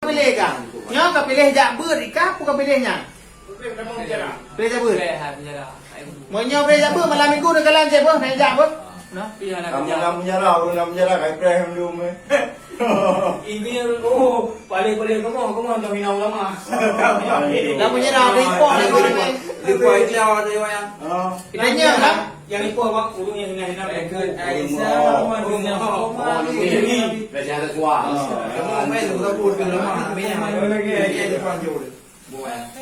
Pilih kan? Nyo ka pilih jak beut ikap bukan pilihnya. Pilih jak beut. Mau nyo pilih jak beut malam minggu nak kalan je boh, naik jak boh. Nah, kamu menyalah kayak Ibrahim dulu. Intinya paling kamu hantar hina ulama. dah punya dah ada impor lagi ni. Lupa itu awak tu yang. Kita nyo kan? Yang impor bang, urungnya hina Aisyah, urungnya Biasa ada tua. Kamu main sudah pun ulama, banyak lagi yang dipanjul. Buat.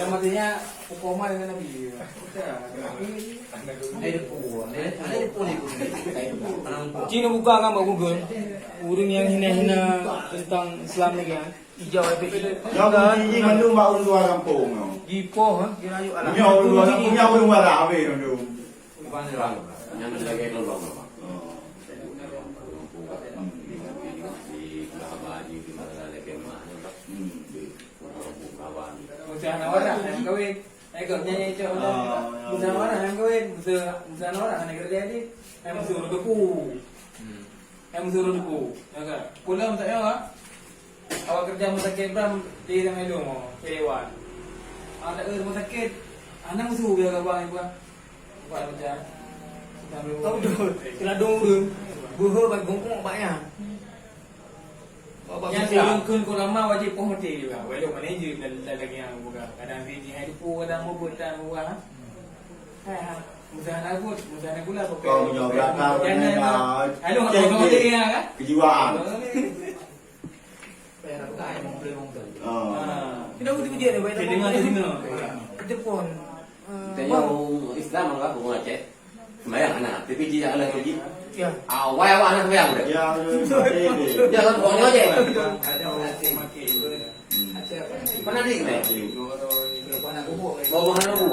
Namanya hukuman dengan Nabi. Cina buka kan Mbak Google. Urung yang hina-hina tentang Islam ni kan. Hijau itu. Jangan ini kan lu mau luar kampung. Ipo ha, kira yuk anak. Punya luar kampung, punya luar apa itu? Yang lagi lolong. Musahan orang yang kawin. Ikut nyanyi itu. Musahan orang yang kawin. Musahan orang yang kerja ni. Yang suruh depu. Yang suruh depu. Agak. Pulang tak ya? Awak kerja rumah sakit Bram di tengah itu mau Dewan. Ada rumah sakit. Anak musuh biar kawan ibu. Buat macam. Tahu dulu. Kena dulu. Buhur bagi gongkong banyak. Yang turun ke lama wajib penghormati juga. Walau manager dan lagi yang buka. Kadang biji hari pun kadang mau dan buat. Mudah nak buat, mudah nak gula. Kau menjawab belakang. Halo, kau dia kan? Kejiwaan. Kita udah dia ni, baik tak dengar di sini. Kita pun. Tanya Islam enggak aku ngecek. Sembayang anak, tapi dia ala pergi. Ya. Awal anak sembayang udah. Ya, Ya kan pokoknya aja. Ada orang maki. Pernah di mana? Bawa mana bu?